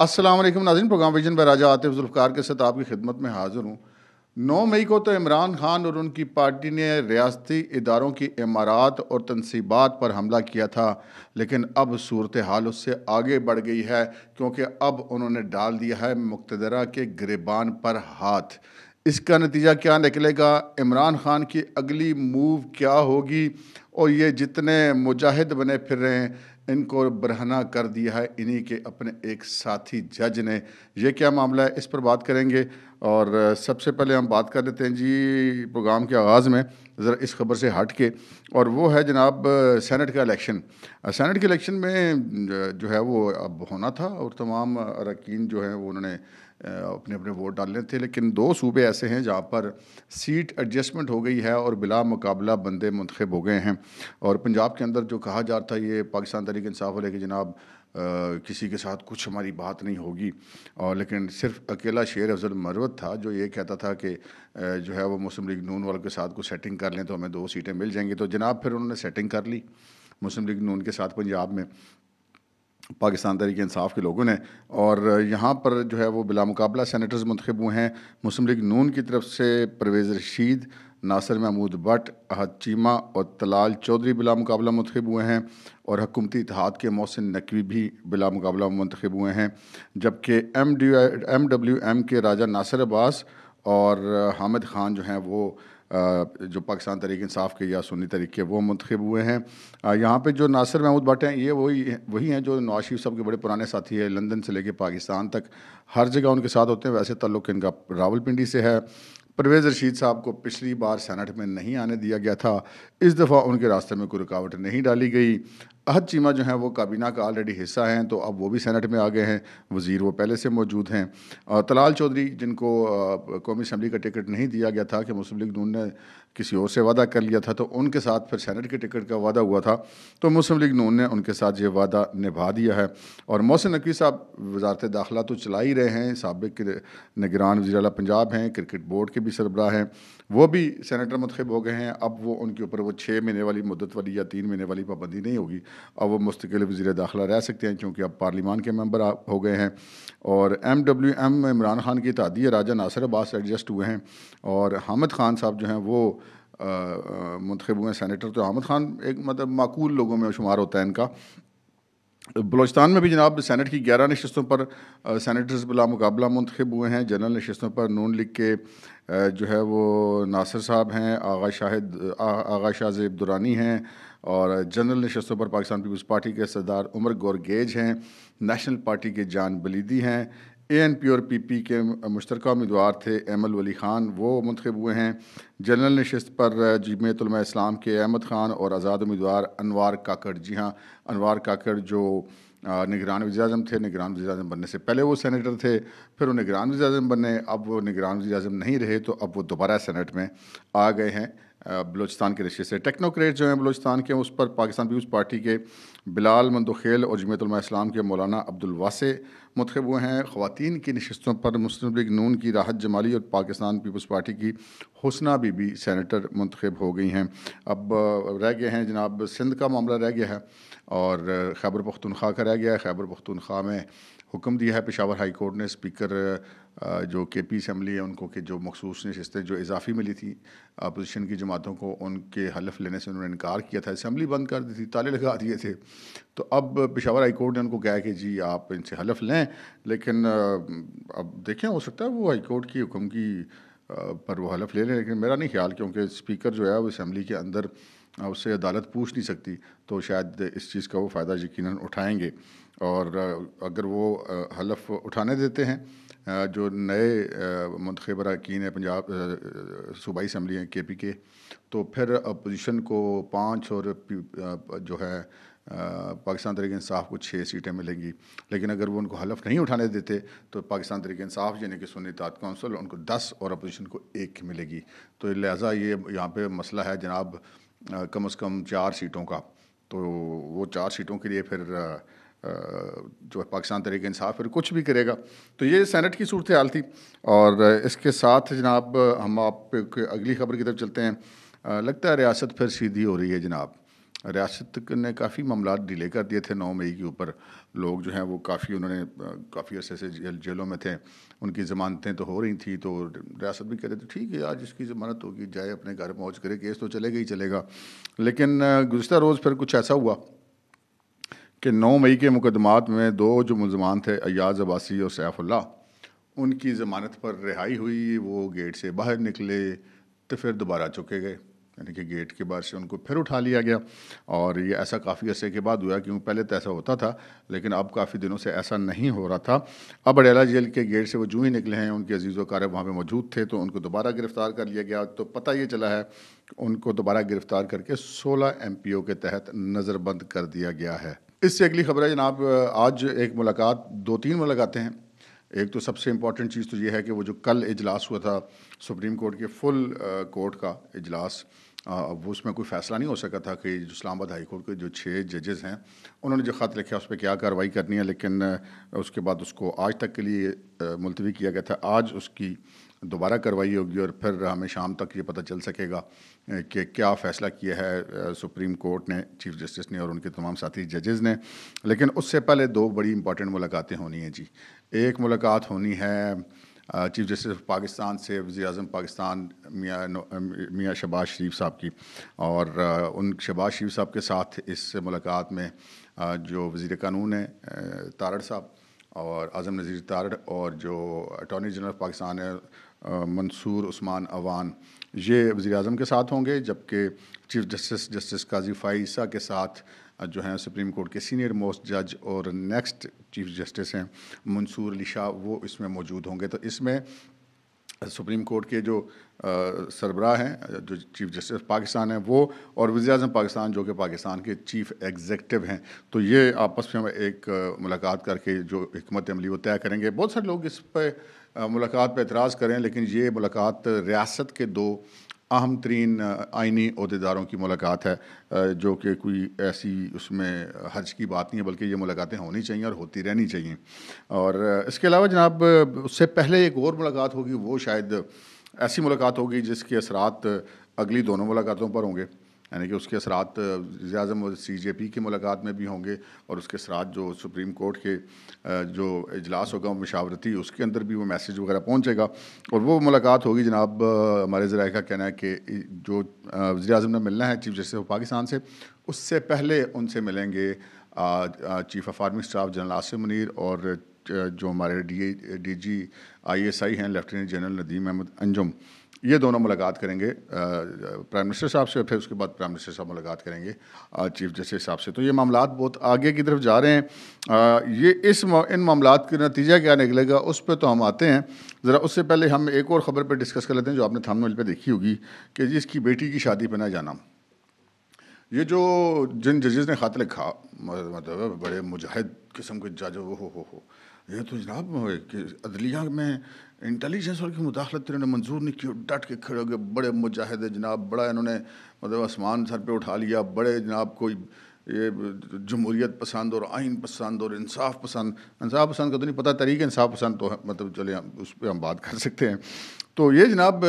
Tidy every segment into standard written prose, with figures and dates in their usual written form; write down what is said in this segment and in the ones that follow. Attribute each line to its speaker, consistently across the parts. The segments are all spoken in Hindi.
Speaker 1: अस्सलाम वालेकुम नाज़रीन, प्रोग्राम विजन बाय राजा आतिफ जुल्फ़िकार के साथ आपकी खिदमत में हाज़िर हूँ। 9 मई को तो इमरान खान और उनकी पार्टी ने रियासती इदारों की इमारत और तनसीबात पर हमला किया था, लेकिन अब सूरत हाल उससे आगे बढ़ गई है, क्योंकि अब उन्होंने डाल दिया है मुक़्तदरा के गिरेबान पर हाथ। इसका नतीजा क्या निकलेगा, इमरान खान की अगली मूव क्या होगी, और ये जितने मुजाहिद बने फिर रहे हैं इनको बरहना कर दिया है इन्हीं के अपने एक साथी जज ने। ये क्या मामला है, इस पर बात करेंगे। और सबसे पहले हम बात कर लेते हैं जी प्रोग्राम के आगाज़ में ज़रा इस खबर से हट के, और वो है जनाब सेनेट का इलेक्शन। सेनेट के इलेक्शन में जो है वो अब होना था, और तमाम अरकान जो हैं वो उन्होंने अपने अपने वोट डालने थे, लेकिन 2 सूबे ऐसे हैं जहाँ पर सीट एडजस्टमेंट हो गई है और बिला मुकाबला बंदे मुंतखब हो गए हैं। और पंजाब के अंदर जो कहा जा रहा था ये पाकिस्तान तहरीक इंसाफ वाले कि जनाब किसी के साथ कुछ हमारी बात नहीं होगी, और लेकिन सिर्फ अकेला शेर अफजल मरवत था जो ये कहता था कि जो है वो मुस्लिम लीग नून वालों के साथ कुछ सेटिंग कर लें तो हमें 2 सीटें मिल जाएंगी। तो जनाब फिर उन्होंने सेटिंग कर ली मुस्लिम लीग नून के साथ पंजाब में पाकिस्तान तहरीक इंसाफ के लोगों ने, और यहाँ पर जो है वो बिला मुकाबला सेनेटर्स मुंतखब हुए हैं। मुस्लिम लीग नून की तरफ से परवेज़ रशीद, नासिर महमूद भट्ट, अहद चीमा और तलाल चौधरी बिला मुकाबला मुंतखब हुए हैं, और हुकूमती इत्तेहाद के मोहसिन नकवी भी बिला मुकाबला मुंतखब हुए हैं। जबकि MWM के राजा नासिर अब्बास और हामिद खान जो हैं वो जो पाकिस्तान तहरीक इंसाफ के या सुन्नी तरीके के वो मुंतखब हुए हैं। यहाँ पे जो नासिर महमूद भट्ट हैं ये वही हैं जो नवाज शरीफ साहब के बड़े पुराने साथी हैं, लंदन से लेके पाकिस्तान तक हर जगह उनके साथ होते हैं। वैसे ताल्लुक़ इनका रावलपिंडी से है। परवेज़ रशीद साहब को पिछली बार सेनेट में नहीं आने दिया गया था, इस दफ़ा उनके रास्ते में कोई रुकावट नहीं डाली गई। अहद चीमा जो हैं वो काबीना का ऑलरेडी हिस्सा हैं, तो अब वो भी सेनेट में आ गए हैं, वज़ीर वो पहले से मौजूद हैं। और तलाल चौधरी जिनको कौमी असम्बली का टिकट नहीं दिया गया था कि मुस्लिम लीग नून ने किसी और से वादा कर लिया था, तो उनके साथ फिर सेनेट के टिकट का वादा हुआ था, तो मुस्लिम लीग नून ने उनके साथ ये वादा निभा दिया है। और मोहसिन नकवी साहब वजारत दाखिला तो चला ही रहे हैं, साबिक निगरान वज़ीर आला पंजाब हैं, क्रिकेट बोर्ड के भी सरबराह हैं, वो भी सेनेटर मुंतखब हो गए हैं। अब वो उनके ऊपर वो 6 महीने वाली मुद्दत वाली या 3 महीने वाली पाबंदी नहीं होगी, अब वो मुस्तकिल वज़ीर दाखिला रह सकते हैं, क्योंकि अब पार्लिमान के मेंबर हो गए हैं। और MWM इमरान खान की इत्तेहादी राजा नासिर अब्बास एडजस्ट हुए हैं, और हामिद खान साहब जो हैं वो मुंतखब हुए हैं सेनेटर। तो हामिद खान एक मतलब माकूल लोगों में शुमार होता है इनका। बलूचिस्तान में भी जनाब सेनेट की 11 नशस्तों पर सेनेटर्स बिला मुकाबला मुंतखब हुए हैं। जनरल नशस्तों पर नून लीग के जो है वो नासिर साहब हैं, आगा शाह ज़ेब दुरानी हैं, और जनरल नशस्तों पर पाकिस्तान पीपल्स पार्टी के सरदार उमर गौरगेज हैं, नेशनल पार्टी के जान बलीदी हैं, ANP और PP के मुश्तरका उम्मीदवार थे एमल वली ख़ान, वो मुंतखब हुए हैं। जनरल नशस्त पर जमीयत उलमा इस्लाम के अहमद ख़ान और आज़ाद उम्मीदवार अनवार काकड़, जी हाँ अनवार काकड़ जो निगरान वज़ीर-ए-आज़म थे, निगरान वज़ीर-ए-आज़म बनने से पहले वो सेनेटर थे, फिर वो निगरान वज़ीर-ए-आज़म बने, अब वो निगरान वज़ीर-ए-आज़म नहीं रहे, तो अब वो दोबारा सेनेट में आ गए हैं बलूचिस्तान के रिश्ते से। टेक्नोक्रेट जो हैं बलूचिस्तान के, उस पर पाकिस्तान पीपल्स पार्टी के बिलाल मंदोखेल और जमीयत उलमा इस्लाम के मौलाना अब्दुल वासे मुंतखब हुए हैं। ख़वातीन की नशस्तों पर मुस्लिम लीग नून की राहत जमाली और पाकिस्तान पीपल्स पार्टी की हुस्ना बीबी सेनेटर मुंतखब हो गई हैं। अब रह गए हैं जनाब सिंध का मामला रह गया है, और खैबर पख्तूनख्वा का रह गया है। खैबर पख्तूनख्वा में हुक्म दिया है पेशावर हाई कोर्ट ने स्पीकर जो KP असम्बली है उनको कि जो मखसूस नशस्तें जो इजाफी मिली थी अपोजिशन की जमातों को, उनके हलफ लेने से उन्होंने इनकार किया था, असम्बली बंद कर दी थी, ताले लगा दिए थे। तो अब पेशावर हाई कोर्ट ने उनको कहा कि जी आप इनसे हलफ लें, लेकिन अब देखें हो सकता है वो हाई कोर्ट की हुक्म की पर वो हलफ ले लें, लेकिन मेरा नहीं ख्याल, क्योंकि स्पीकर जो है वो असम्बली के अंदर उससे अदालत पूछ नहीं सकती, तो शायद इस चीज़ का वो फ़ायदा यकीनन उठाएंगे। और अगर वो हलफ उठाने देते हैं जो नए मुंतखब अरकान हैं पंजाब सूबाई असम्बली हैं KP के, तो फिर अपोजिशन को 5 और जो है पाकिस्तान तहरीक इंसाफ को 6 सीटें मिलेंगी। लेकिन अगर वो उनको हलफ नहीं उठाने देते तो पाकिस्तान तहरीक इंसाफ यानी कि सुन्नी इत्तेहाद कौंसिल उनको 10 और अपोजिशन को 1 मिलेगी। तो लिहाजा ये यहाँ पे मसला है जनाब कम से कम 4 सीटों का, तो वो 4 सीटों के लिए फिर जो है पाकिस्तान तहरीक इंसाफ फिर कुछ भी करेगा। तो ये सेनेट की सूरत हाल थी। और इसके साथ जनाब हम आप अगली खबर की तरफ चलते हैं। लगता है रियासत फिर सीधी हो रही है जनाब। रियासत ने काफ़ी मामला डिले कर दिए थे 9 मई के ऊपर। लोग जो हैं वो काफ़ी उन्होंने काफ़ी अरसे से जेलों में थे, उनकी ज़मानतें तो हो रही थी, तो रियासत भी कहते थे ठीक है आज इसकी ज़मानत होगी, जाए अपने घर मौज करे, केस तो चलेगा ही चलेगा। लेकिन गुज़िश्ता रोज़ फिर कुछ ऐसा हुआ कि 9 मई के मुकदमात में 2 जो मुलजमान थे, अय्याज अब्बासी और सैफुल्लाह, उनकी ज़मानत पर रिहाई हुई। वो गेट से बाहर निकले तो फिर दोबारा चुके गए, यानी कि गेट के बाहर से उनको फिर उठा लिया गया। और ये ऐसा काफ़ी अरसे के बाद हुआ, क्योंकि पहले तो ऐसा होता था लेकिन अब काफ़ी दिनों से ऐसा नहीं हो रहा था। अब अडेला जेल के गेट से वो जूँ ही निकले हैं, उनके अजीज़ व अक़ारिब वहाँ पे मौजूद थे, तो उनको दोबारा गिरफ़्तार कर लिया गया। तो पता ये चला है कि उनको दोबारा गिरफ़्तार करके 16 MPO के तहत नज़रबंद कर दिया गया है। इससे अगली खबर है जनाब, आज एक मुलाकात, 2-3 मुलाकातें हैं। एक तो सबसे इम्पॉर्टेंट चीज़ तो ये है कि वो जो कल इजलास हुआ था सुप्रीम कोर्ट के फुल कोर्ट का इजलास, वो उसमें कोई फ़ैसला नहीं हो सका था कि जो इस्लामाबाद हाई कोर्ट के जो 6 जजेस हैं उन्होंने जो ख़त लिखा उस पर क्या कार्रवाई करनी है, लेकिन उसके बाद उसको आज तक के लिए मुलतवी किया गया था। आज उसकी दोबारा कार्रवाई होगी और फिर हमें शाम तक ये पता चल सकेगा कि क्या फ़ैसला किया है सुप्रीम कोर्ट ने, चीफ़ जस्टिस ने और उनके तमाम साथी जजेस ने। लेकिन उससे पहले 2 बड़ी इंपॉर्टेंट मुलाकातें होनी हैं जी। एक मुलाकात होनी है चीफ़ जस्टिस पाकिस्तान से वज़ीर-ए-आज़म पाकिस्तान मियाँ शहबाज शरीफ साहब की, और उन शहबाज शरीफ साहब के साथ इस मुलाकात में जो वज़ीर क़ानून है तारड़ साहब और आज़म नज़ीर तारड़, और जो अटॉर्नी जनरल पाकिस्तान है मंसूर उस्मान अवान, ये वज़ीर-ए-आज़म के साथ होंगे। जबकि चीफ़ जस्टिस काज़ी फ़ाइज़ा के साथ जो हैं सुप्रीम कोर्ट के सीनियर मोस्ट जज और नेक्स्ट चीफ़ जस्टिस हैं मंसूर अली शाह, वो इसमें मौजूद होंगे। तो इसमें सुप्रीम कोर्ट के जो सरबराह हैं, जो चीफ़ जस्टिस पाकिस्तान हैं वो, और वज़ीर-ए-आज़म पाकिस्तान जो कि पाकिस्तान के चीफ़ एग्जीक्यूटिव हैं, तो ये आपस में एक मुलाकात करके जो हिकमत अमली वो तय करेंगे। बहुत सारे लोग इस पर मुलाकात पर एतराज़ करें, लेकिन ये मुलाकात रियासत के 2 अहम तरीन आइनी अहदेदारों की मुलाकात है, जो कि कोई ऐसी उसमें हर्ज की बात नहीं है, बल्कि ये मुलाकातें होनी चाहिए और होती रहनी चाहिए। और इसके अलावा जनाब उससे पहले एक और मुलाकात होगी, वो शायद ऐसी मुलाकात होगी जिसके असरात अगली दोनों मुलाकातों पर होंगे, यानी कि उसके असरात वज़ीर-ए-आज़म और CJP की मुलाकात में भी होंगे, और उसके असरात जो सुप्रीम कोर्ट के जो इजलास होगा मशावरती, उसके अंदर भी वो मैसेज वगैरह पहुँचेगा। और वो मुलाकात होगी जनाब, हमारे ज़राए का कहना है कि जो वज़ीर-ए-आज़म ने मिलना है चीफ़ जस्टिस ऑफ पाकिस्तान से, उससे पहले उनसे मिलेंगे chief of army staff general Asim Munir और जो हमारे DG ISI हैं लेफ्टिनेंट जनरल नदीम अहमद अंजुम। ये दोनों मुलाकात करेंगे प्राइम मिनिस्टर साहब से, और फिर उसके बाद प्राइम मिनिस्टर साहब मुलाकात करेंगे चीफ़ जस्टिस साहब से। तो ये मामलात बहुत आगे की तरफ जा रहे हैं। ये इन मामलात का नतीजा क्या निकलेगा उस पर तो हम आते हैं। ज़रा उससे पहले हम एक और ख़बर पर डिस्कस कर लेते हैं जो आपने थंबनेल पे देखी होगी कि जिसकी बेटी की शादी पर न जाना। ये जो जिन जजेस ने ख़त लिखा, मतलब बड़े मुजाहिद किस्म के जज, हो ये तो जनाब कि अदलिया में इंटेलिजेंस और की मुदाखलत इन्होंने मंजूर नहीं की, डट के खड़े हो गए, बड़े मुजाहिद है जनाब, बड़ा इन्होंने मतलब आसमान सर पे उठा लिया, बड़े जनाब कोई ये जमहूरियत पसंद और आइन पसंद और इंसाफ पसंद का तो नहीं पता, तरीके इंसाफ पसंद तो है, मतलब चले उस पर हम बात कर सकते हैं। तो ये जनाब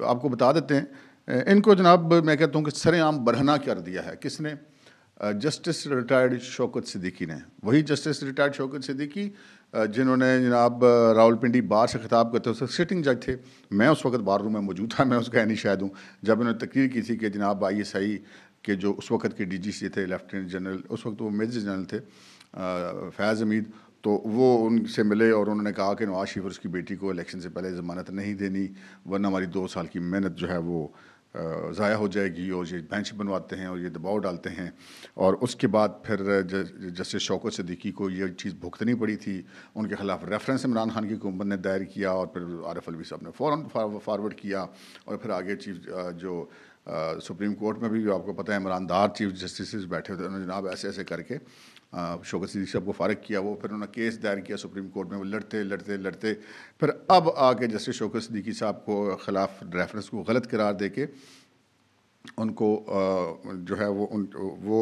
Speaker 1: आपको बता देते हैं, इनको जनाब मैं कहता हूँ कि सरेआम बरहना कर दिया है। किसने? जस्टिस रिटायर्ड शौकत सिद्दीकी ने। वही जस्टिस रिटायर्ड शौकत सिद्दीकी जिन्होंने जनाब रावलपिंडी बार से खिताब करते हुए सिटिंग जज थे। मैं उस वक्त बार रूम में मौजूद था, मैं उसका नहीं शायद हूँ, जब उन्होंने तकरीर की थी कि जनाब ISI के जो उस वक्त के DGC थे लेफ्टिनेंट जनरल, उस वक्त वो मेजर जनरल थे फैज़ हमीद, तो वो उनसे मिले और उन्होंने कहा कि नवाज शरीफ और उसकी बेटी को इलेक्शन से पहले ज़मानत नहीं देनी, वरना हमारी 2 साल की मेहनत जो है वो ज़ाया हो जाएगी, और ये बेंच बनवाते हैं और ये दबाव डालते हैं। और उसके बाद फिर जस्टिस शौकत सिद्दीकी को ये चीज़ भुगतनी पड़ी थी। उनके खिलाफ रेफरेंस इमरान खान की हुकूमत ने दायर किया, और फिर आरिफ अलवी साहब ने फ़ौरन फॉरवर्ड किया, और फिर आगे चीफ जो सुप्रीम कोर्ट में भी आपको पता है ईमानदार चीफ जस्टिस बैठे थे, उन्होंने जनाब ऐसे ऐसे करके शौकत सिद्दीकी साहब को फ़ारिग किया। वो फिर उन्होंने केस दायर किया सुप्रीम कोर्ट में, वो लड़ते फिर अब आके जस्टिस शौकत सिद्दीकी साहब को ख़िलाफ़ रेफरेंस को गलत करार दे के उनको जो है वो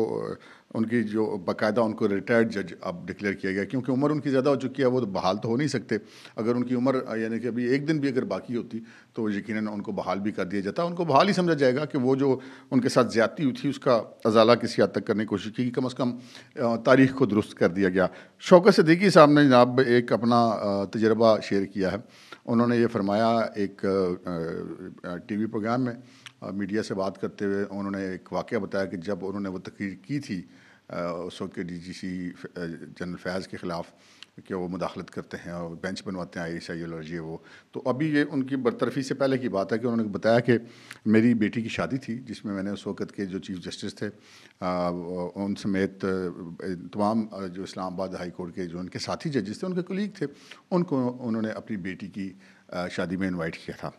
Speaker 1: उनकी जो बाकायदा उनको रिटायर्ड जज अब डिक्लेयर किया गया, क्योंकि उम्र उनकी ज़्यादा हो चुकी है, वो तो बहाल तो हो नहीं सकते। अगर उनकी उम्र यानी कि अभी एक दिन भी अगर बाकी होती तो यकीनन उनको बहाल भी कर दिया जाता। उनको बहाल ही समझा जाएगा कि वो जो उनके साथ ज़्यादती हुई थी उसका अजाला किसी हद तक करने की कोशिश की, कम अज़ कम तारीख़ को दुरुस्त कर दिया गया। शौकत सिद्दीकी साहब ने जनाब एक अपना तजर्बा शेयर किया है। उन्होंने ये फरमाया एक टीवी प्रोग्राम में मीडिया से बात करते हुए, उन्होंने एक वाक़या बताया कि जब उन्होंने वो तकरीर की थी उस वक्त के डीजीसी जनरल फैज़ के ख़िलाफ़ कि वो मुदाखलत करते हैं और बेंच बनवाते हैं ISI और ये वो, तो अभी ये उनकी बरतरफ़ी से पहले की बात है कि उन्होंने बताया कि मेरी बेटी की शादी थी जिसमें मैंने उस वक्त के जो चीफ़ जस्टिस थे उन समेत तमाम जो इस्लामाबाद हाई कोर्ट के जो उनके साथी जजेस थे, उनके कलीग थे, उनको उन्होंने अपनी बेटी की शादी में इन्वाइट किया था।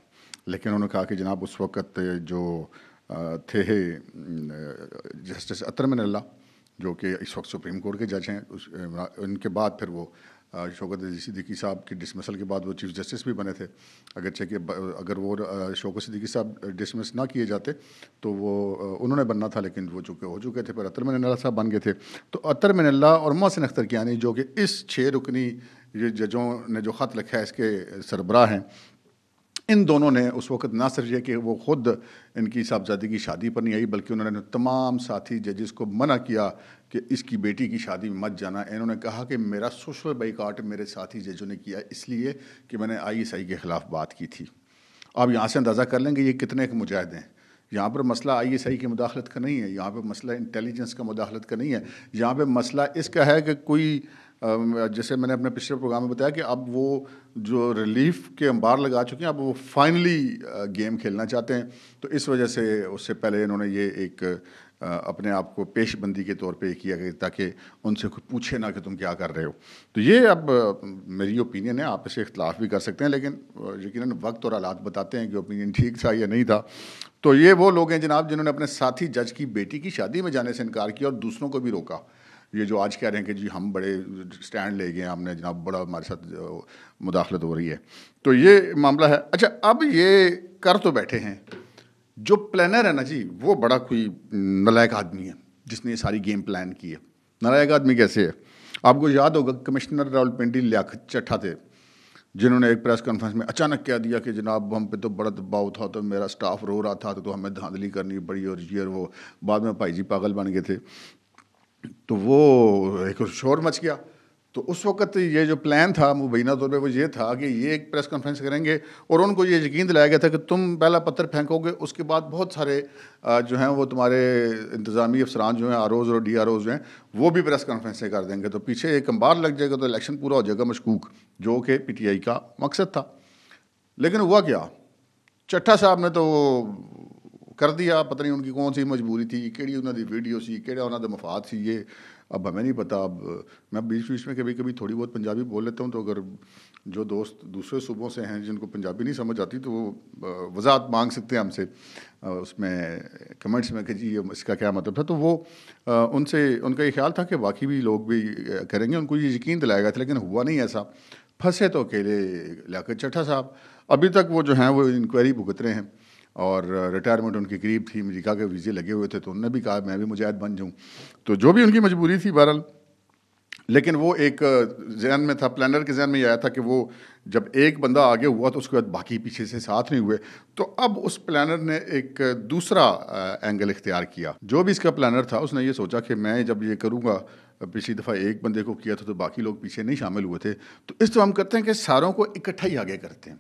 Speaker 1: लेकिन उन्होंने कहा कि जनाब उस वक़्त जो थे जस्टिस अतर मिनल्ला जो कि इस वक्त सुप्रीम कोर्ट के जज हैं, उनके बाद फिर वो शौकत अली सिद्दीकी साहब की डिसमिसल के बाद वो चीफ़ जस्टिस भी बने थे। अगरचे कि अगर वो शौकत सिद्दीकी साहब डिसमिस ना किए जाते तो वो उन्होंने बनना था, लेकिन वो चूँकि हो चुके थे, फिर अतर मिनल्ला साहब बन गए थे। तो अतर मिनल्ला और मोहसिन अख्तर कियानी जो कि इस 6 रुकनी ये जजों ने जो ख़त लिखा है इसके सरबराह हैं, इन दोनों ने उस वक़्त ना सिर्फ ये कि वो ख़ुद इनकी साहबजादी की शादी पर नहीं आई, बल्कि उन्होंने तमाम साथी जजेस को मना किया कि इसकी बेटी की शादी में मत जाना। इन्होंने कहा कि मेरा सोशल बाइकआउट मेरे साथी जजों ने किया इसलिए कि मैंने ISI के ख़िलाफ़ बात की थी। आप यहाँ से अंदाज़ा कर लेंगे ये कितने एक मुजाहिद हैं। यहाँ पर मसला ISI की मुदाखलत का नहीं है, यहाँ पर मसला इंटेलिजेंस का मुदाखलत का नहीं है, यहाँ पर मसला इसका है कि कोई जैसे मैंने अपने पिछले प्रोग्राम में बताया कि अब वो जो रिलीफ के अंबार लगा चुके हैं, अब वो फाइनली गेम खेलना चाहते हैं। तो इस वजह से उससे पहले इन्होंने ये एक अपने आप को पेशबंदी के तौर पे किया गया ताकि उनसे कोई पूछे ना कि तुम क्या कर रहे हो। तो ये अब मेरी ओपिनियन है, आप इसे इख्तलाफ भी कर सकते हैं, लेकिन यकीनन वक्त और हालात बताते हैं कि ओपिनियन ठीक था या नहीं था। तो ये वो लोग हैं जनाब जिन्होंने अपने साथी जज की बेटी की शादी में जाने से इनकार किया और दूसरों को भी रोका। ये जो आज कह रहे हैं कि जी हम बड़े स्टैंड ले गए, हमने जनाब बड़ा हमारे साथ मुदाखलत हो रही है, तो ये मामला है। अच्छा, अब ये कर तो बैठे हैं, जो प्लानर है ना जी वो बड़ा कोई नालायक आदमी है जिसने ये सारी गेम प्लान की है। नालायक आदमी कैसे है? आपको याद होगा कमिश्नर रावलपिंडी लियाकत चट्ठा थे जिन्होंने एक प्रेस कॉन्फ्रेंस में अचानक कह दिया कि जनाब हम पे तो बड़ा दबाव था, तो मेरा स्टाफ रो रहा था, तो हमें धांधली करनी पड़ी और ये और वो। बाद में भाई जी पागल बन गए थे, तो वो एक शोर मच गया। तो उस वक़्त ये जो प्लान था मुबैना तौर पे वो ये था कि ये एक प्रेस कॉन्फ्रेंस करेंगे और उनको ये यकीन दिलाया गया था कि तुम पहला पत्थर फेंकोगे, उसके बाद बहुत सारे जो हैं वो तुम्हारे इंतज़ामी अफसरान जो हैं ROs और DROs जो हैं वो भी प्रेस कॉन्फ्रेंसें कर देंगे, तो पीछे एक अंबार लग जाएगा, तो इलेक्शन पूरा हो जाएगा मशकूक, जो कि PTI का मकसद था। लेकिन हुआ क्या, चट्ठा साहब ने तो कर दिया, पता नहीं उनकी कौन सी मजबूरी थी, केड़ी उन्होंने वीडियो सी, केड़ा उन्होंने मफाद सी, ये अब हमें नहीं पता। अब मैं बीच बीच में कभी कभी थोड़ी बहुत पंजाबी बोल लेता हूँ, तो अगर जो दोस्त दूसरे सूबों से हैं जिनको पंजाबी नहीं समझ आती तो वो वजाहत मांग सकते हैं हमसे उसमें कमेंट्स में कि जी इसका क्या मतलब था। तो वो उनसे उनका ये ख्याल था कि बाकी भी लोग भी करेंगे, उनको ये यकीन दिलाया गया था, लेकिन हुआ नहीं ऐसा। फंसे तो अकेले लियाकत चट्ठा साहब। अभी तक वो जो हैं वो इंक्वायरी भुगत रहे हैं और रिटायरमेंट उनके करीब थी, अमेरिका के वीज़े लगे हुए थे, तो उन्होंने भी कहा मैं भी मुजाहिद बन जाऊँ। तो जो भी उनकी मजबूरी थी बहरहाल, लेकिन वो एक जहन में था, प्लानर के जहन में ये आया था कि वो जब एक बंदा आगे हुआ तो उसके बाद बाकी पीछे से साथ नहीं हुए। तो अब उस प्लानर ने एक दूसरा एंगल इख्तियार किया। जो भी इसका प्लानर था उसने ये सोचा कि मैं जब ये करूँगा, पिछली दफ़ा एक बंदे को किया था तो बाकी लोग पीछे नहीं शामिल हुए थे, तो इस तो हम करते हैं कि सारों को इकट्ठा ही आगे करते हैं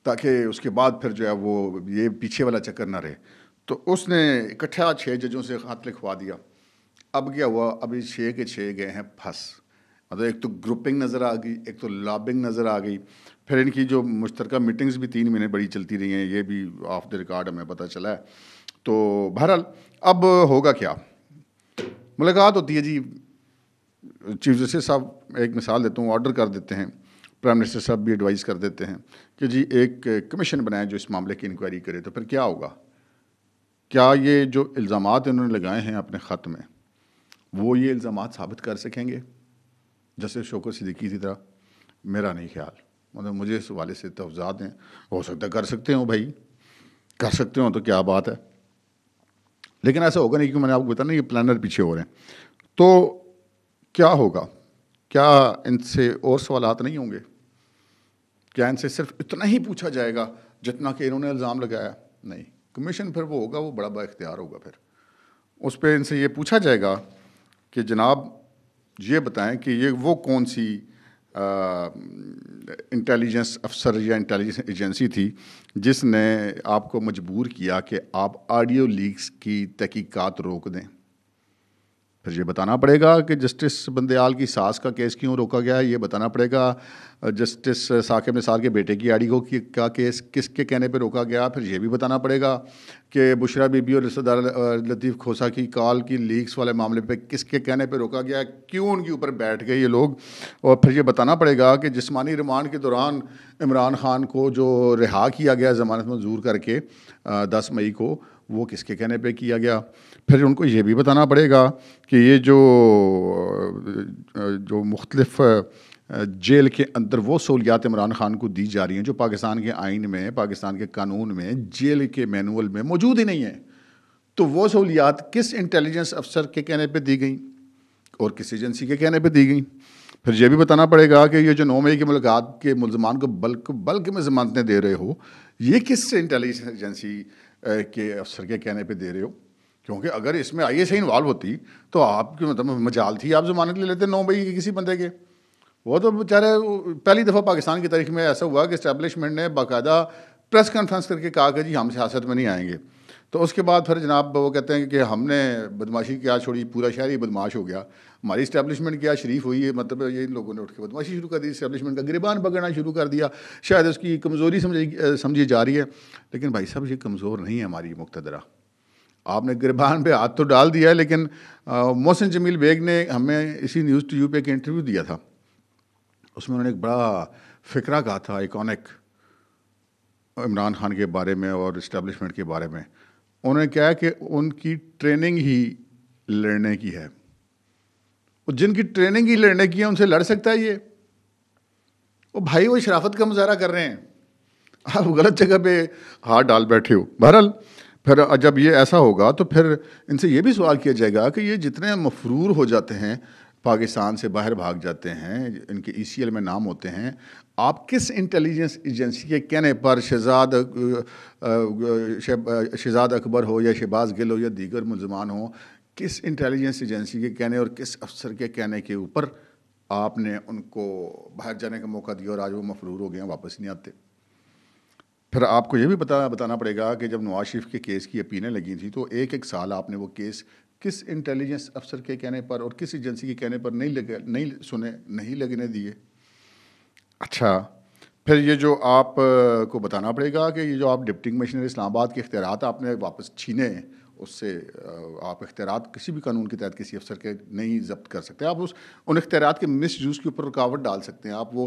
Speaker 1: ताकि उसके बाद फिर जो है वो ये पीछे वाला चक्कर ना रहे। तो उसने इकट्ठा 6 जजों से ख़त लिखवा दिया। अब क्या हुआ, अभी 6 के 6 गए हैं फंस। मतलब एक तो ग्रुपिंग नज़र आ गई, एक तो लॉबिंग नज़र आ गई, फिर इनकी जो मुश्तरका मीटिंग्स भी 3 महीने बड़ी चलती रही हैं, ये भी ऑफ द रिकॉर्ड हमें पता चला है। तो बहरहाल अब होगा क्या, मुलाकात होती है जी, चीफ जस्टिस साहब एक मिसाल देता हूँ, ऑर्डर कर देते हैं, प्राइम मिनिस्टर साहब भी एडवाइस कर देते हैं कि जी एक कमीशन बनाए जो इस मामले की इंक्वायरी करे। तो फिर क्या होगा? क्या ये जो इल्ज़ामात इन्होंने लगाए हैं अपने ख़त में वो ये इल्ज़ामात साबित कर सकेंगे जैसे शौकत सिद्दीकी की तरह? मेरा नहीं ख्याल। मतलब मुझे इस हवाले से तवज़ात हैं, हो सकता है कर सकते हो भाई, कर सकते हो तो क्या बात है। लेकिन ऐसा होगा नहीं, क्योंकि मैंने आपको बताया ना ये प्लानर पीछे हो रहे हैं। तो क्या होगा? क्या इनसे और सवालात नहीं होंगे? क्या इनसे सिर्फ इतना ही पूछा जाएगा जितना कि इन्होंने इल्ज़ाम लगाया? नहीं, कमीशन फिर वो होगा, वो बड़ा बाइख्तियार होगा। फिर उस पर इनसे ये पूछा जाएगा कि जनाब ये बताएं कि ये वो कौन सी इंटेलिजेंस अफसर या इंटेलिजेंस एजेंसी थी जिसने आपको मजबूर किया कि आप ऑडियो लीक्स की तहकीकात रोक दें। फिर ये बताना पड़ेगा कि जस्टिस बंदयाल की सास का केस क्यों रोका गया है, ये बताना पड़ेगा जस्टिस साकिब निसार के बेटे की आड़ी को का केस किसके कहने पे रोका गया। फिर ये भी बताना पड़ेगा कि बुशरा बीबी और रिश्तेदार लतीफ़ खोसा की कॉल की लीक्स वाले मामले पे किसके कहने पे रोका गया, क्यों उनके ऊपर बैठ गए ये लोग। और फिर ये बताना पड़ेगा कि जिस्मानी रिमांड के दौरान इमरान खान को जो रिहा किया गया ज़मानत मंजूर करके 10 मई को, वो किसके कहने पे किया गया। फिर उनको ये भी बताना पड़ेगा कि ये जो मुख्तलिफ जेल के अंदर वो सहूलियात इमरान खान को दी जा रही हैं जो पाकिस्तान के आइन में, पाकिस्तान के कानून में, जेल के मैनुअल में मौजूद ही नहीं है, तो वो सहूलियात किस इंटेलिजेंस अफसर के कहने पे दी गई और किस एजेंसी के कहने पे दी गई। फिर यह भी बताना पड़ेगा कि ये जो 9 मई की मुलाकात के मुलजमान को बल्क में ज़मानतें दे रहे हो, ये किस इंटेलिजेंस एजेंसी के अफसर के कहने पे दे रहे हो। क्योंकि अगर इसमें ISI इन्वॉल्व होती तो आपकी मतलब मजाल थी, आप ज़मानत ले लेते 9 मई के किसी बंदे के। वो तो बेचारे पहली दफ़ा पाकिस्तान की तारीख में ऐसा हुआ कि इस्टेब्लिशमेंट ने बाकायदा प्रेस कॉन्फ्रेंस करके कहा कि जी हम सियासत में नहीं आएंगे। तो उसके बाद फिर जनाब वो कहते हैं कि हमने बदमाशी क्या छोड़ी, पूरा शहर ही बदमाश हो गया, हमारी इस्टेब्लिशमेंट क्या शरीफ हुई है। मतलब ये इन लोगों ने उठ के बदमाशी शुरू कर दी, इस्टेब्लिशमेंट का गिरबान पकड़ना शुरू कर दिया। शायद उसकी कमज़ोरी समझी जा रही है, लेकिन भाई साहब ये कमज़ोर नहीं है हमारी मुक़तदरा। आपने गिरबान पे हाथ तो डाल दिया है, लेकिन मोहसिन जमील बेग ने हमें इसी न्यूज़ TU पे एक इंटरव्यू दिया था, उसमें उन्होंने एक बड़ा फ़िक्रा कहा था आइकॉनिक इमरान खान के बारे में और इस्टेब्लिशमेंट के बारे में। उन्होंने क्या है कि उनकी ट्रेनिंग ही लड़ने की है, और जिनकी ट्रेनिंग ही लड़ने की है उनसे लड़ सकता है ये? वो भाई वो शराफत का मुजाहरा कर रहे हैं, आप गलत जगह पे हाथ डाल बैठे हो। बहरहाल फिर जब ये ऐसा होगा तो फिर इनसे ये भी सवाल किया जाएगा कि ये जितने मफरूर हो जाते हैं, पाकिस्तान से बाहर भाग जाते हैं, इनके ECL में नाम होते हैं, आप किस इंटेलिजेंस एजेंसी के कहने पर शहजाद अकबर हो या शहबाज गिल हो या दीगर मुलजमान हो, किस इंटेलिजेंस एजेंसी के कहने और किस अफसर के कहने के ऊपर आपने उनको बाहर जाने का मौका दिया और आज वो मफरूर हो गए हैं, वापस नहीं आते। फिर आपको ये भी बताना पड़ेगा कि जब नवाज शरीफ के केस की अपीलें लगी थी तो एक साल आपने वो केस किस इंटेलिजेंस अफसर के कहने पर और किस एजेंसी के कहने पर नहीं लगने दिए। अच्छा, फिर ये जो आप को बताना पड़ेगा कि ये जो आप डिप्टी कमिश्नर इस्लामाबाद के इख्तियारात आपने वापस छीने, उससे आप इख्तियारात किसी भी कानून के तहत किसी अफसर के नहीं जब्त कर सकते। आप उन इख्तियारात के मिसयूज़ के ऊपर रुकावट डाल सकते हैं। आप वो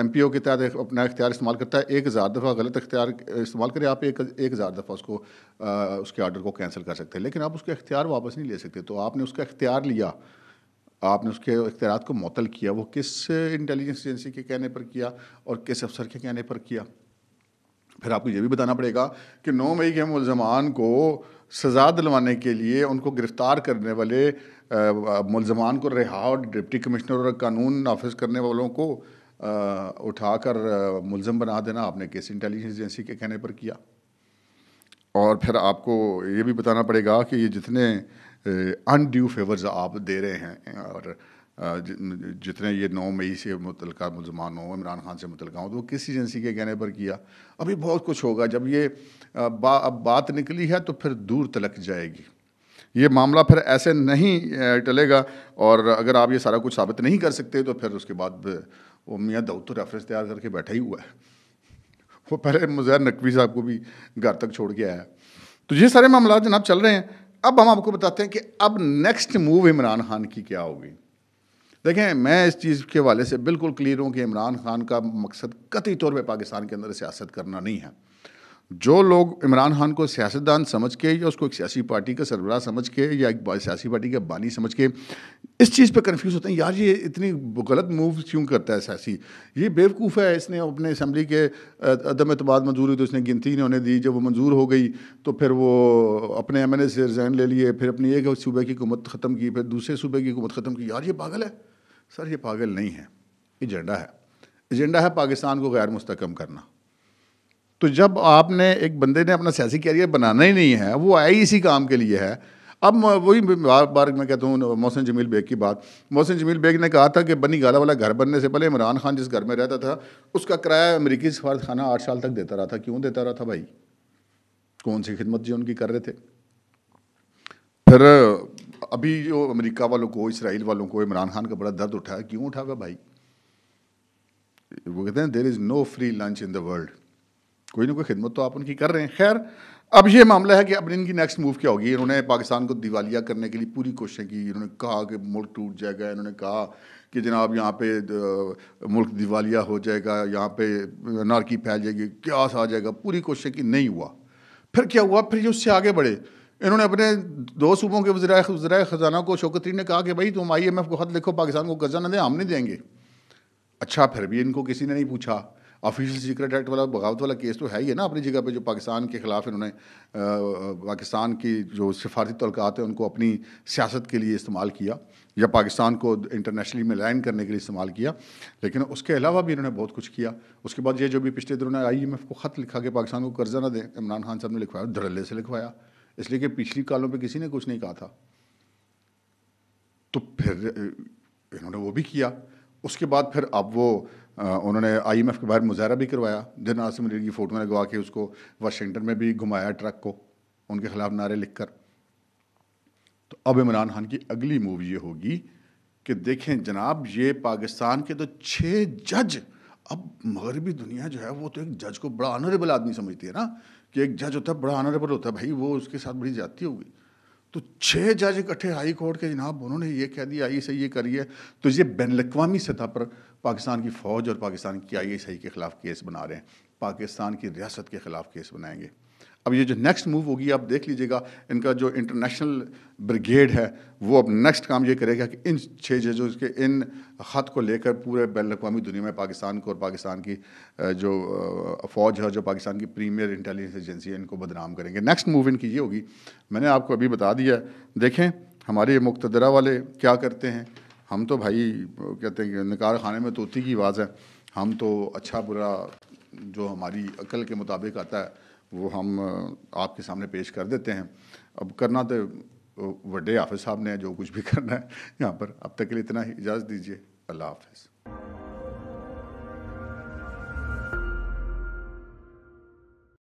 Speaker 1: MPO के तहत अपना इख्तियार इस्तेमाल करता है, 1000 दफ़ा गलत इख्तियार इस्तेमाल करें, आप 1000 दफ़ा उसको उसके आर्डर को कैंसिल कर सकते हैं, लेकिन आप उसके इख्तियार वापस नहीं ले सकते। तो आपने उसका इख्तियार लिया, आपने उसके इख्तियारात को मुअत्तल किया, वो किस इंटेलिजेंस एजेंसी के कहने पर किया और किस अफसर के कहने पर किया। फिर आपको ये भी बताना पड़ेगा कि 9 मई के मुलजमान को सज़ा दिलवाने के लिए उनको गिरफ़्तार करने वाले मुलजमान को रिहा और डिप्टी कमिश्नर और कानून नाफिज करने वालों को उठाकर मुलजम बना देना आपने किस इंटेलिजेंस एजेंसी के कहने पर किया। और फिर आपको ये भी बताना पड़ेगा कि ये जितने अनड्यू फेवर्स आप दे रहे हैं और जितने ये 9 मई से मुतल्लिका मुलजमान हो, इमरान खान से मुतल्लिका हो, तो वो किस एजेंसी के कहने पर किया। अभी बहुत कुछ होगा, जब ये बात निकली है तो फिर दूर तलक जाएगी। ये मामला फिर ऐसे नहीं टलेगा, और अगर आप ये सारा कुछ साबित नहीं कर सकते तो फिर उसके बाद वो मियाँ दाऊद तो रेफरेंस तैयार करके बैठा ही हुआ है, वो पहले मुज़हर नकवी साहब को भी घर तक छोड़ के आया। तो ये सारे मामला जनाब चल रहे हैं। अब हम आपको बताते हैं कि अब नेक्स्ट मूव इमरान खान की क्या होगी। देखें, मैं इस चीज़ के हवाले से बिल्कुल क्लियर हूँ कि इमरान खान का मकसद कतई तौर पे पाकिस्तान के अंदर सियासत करना नहीं है। जो लोग इमरान खान को सियासतदान समझ के या उसको एक सियासी पार्टी का सरबराह समझ के या एक सियासी पार्टी का बानी समझ के इस चीज़ पे कंफ्यूज होते हैं, यार ये इतनी गलत मूव क्यों करता है सियासी, ये बेवकूफ़ है, इसने अपने असम्बली के अदम एतमाद मंजूर हुई तो इसने गिनती नहीं होने दी, जब वो मंजूर हो गई तो फिर वो अपने एमएनए से रिज़ाइन ले लिए, फिर अपनी एक सूबे की हुकूमत ख़त्म की, फिर दूसरे सूबे की हुकूमत ख़त्म की। यार ये पागल है। सर ये पागल नहीं है, एजेंडा है। एजेंडा है पाकिस्तान को गैर मुस्तकम करना। तो जब आपने एक बंदे ने अपना सियासी कैरियर बनाना ही नहीं है, वो आया ही इसी काम के लिए है। अब वही बार बार मैं कहता हूँ मोहसिन जमील बेग की बात, मोहसिन जमील बेग ने कहा था कि बनी गाला वाला घर बनने से पहले इमरान खान जिस घर में रहता था उसका किराया अमेरिकी सफारत खाना 8 साल तक देता रहा था। क्यों देता रहा था भाई? कौन सी खिदमत जी उनकी कर रहे थे? फिर अभी जो अमेरिका वालों को, इसराइल वालों को इमरान खान का बड़ा दर्द उठा है, क्यों उठा हुआ भाई? वो कहते हैं there is no free lunch in the world. कोई ना कोई खिदमत तो आप उनकी कर रहे हैं। खैर, अब ये मामला है कि अब इनकी नेक्स्ट मूव क्या होगी। इन्होंने पाकिस्तान को दिवालिया करने के लिए पूरी कोशिशें की। इन्होंने कहा कि मुल्क टूट जाएगा, इन्होंने कहा कि जनाब यहाँ पे मुल्क दिवालिया हो जाएगा, यहाँ पे अनारकी फैल जाएगी, क्यास आ जाएगा, पूरी कोशिशें की, नहीं हुआ। फिर क्या हुआ? फिर ये उससे आगे बढ़े। इन्होंने अपने 2 सूबों के वज़ीर ख़जाना को शौकत ने कहा कि भाई तुम IMF को ख़त लिखो, पाकिस्तान को कर्जा न दें, हम नहीं देंगे। अच्छा, फिर भी इनको किसी ने नहीं पूछा। ऑफिशियल सीक्रेट एक्ट वाला बगावत वाला केस तो है ही है ना अपनी जगह पे, जो पाकिस्तान के ख़िलाफ़ इन्होंने पाकिस्तान की जो सिफारती तल्क़ात हैं उनको अपनी सियासत के लिए इस्तेमाल किया, या पाकिस्तान को इंटरनेशनली में लाइन करने के लिए इस्तेमाल किया। लेकिन उसके अलावा भी इन्होंने बहुत कुछ किया। उसके बाद ये जो भी पिछले दिनों ने IMF को ख़त लिखा कि पाकिस्तान को कर्जा ना दें, इमरान खान साहब ने लिखवाया, धड़ल्ले से लिखवाया, इसलिए कि पिछली कालों पर किसी ने कुछ नहीं कहा था। तो फिर इन्होंने वो भी किया। उसके बाद फिर अब वो उन्होंने IMF के बाहर मुजाहरा भी करवाया, जन आसिम अली की फ़ोटो लगवा के उसको वाशिंगटन में भी घुमाया ट्रक को, उनके ख़िलाफ़ नारे लिखकर। तो अब इमरान खान की अगली मूव ये होगी कि देखें जनाब, ये पाकिस्तान के तो 6 जज, अब मगरबी दुनिया जो है वो तो एक जज को बड़ा ऑनरेबल आदमी समझती है ना, कि एक जज होता है बड़ा ऑनरेबल होता है भाई, वो उसके साथ बड़ी ज़्यादती होगी। तो 6 जज इकट्ठे हाई कोर्ट के, जनाब उन्होंने ये कह दिया ISI ये करिए, तो ये बैनुल-अक़वामी सतह पर पाकिस्तान की फ़ौज और पाकिस्तान की ISI के ख़िलाफ़ केस बना रहे हैं, पाकिस्तान की रियासत के ख़िलाफ़ केस बनाएंगे। अब ये जो नेक्स्ट मूव होगी, आप देख लीजिएगा, इनका जो इंटरनेशनल ब्रिगेड है वो अब नेक्स्ट काम ये करेगा कि इन 6 जजों के इन ख़त को लेकर पूरे बैनुल-अक़वामी दुनिया में पाकिस्तान को और पाकिस्तान की जो फ़ौज है, जो पाकिस्तान की प्रीमियर इंटेलिजेंस एजेंसी है, इनको बदनाम करेंगे। नेक्स्ट मूव इनकी ये होगी, मैंने आपको अभी बता दिया। देखें हमारे मुक़तदरा वाले क्या करते हैं। हम तो भाई कहते हैं कि निकार खाने में तोती की आवाज़ है, हम तो अच्छा बुरा जो हमारी अकल के मुताबिक आता है वो हम आपके सामने पेश कर देते हैं। अब करना तो वड्डे हाफिज़ साहब ने जो कुछ भी करना है यहाँ पर। अब तक के लिए इतना ही, इजाज़त दीजिए। अल्लाह हाफ़िज़।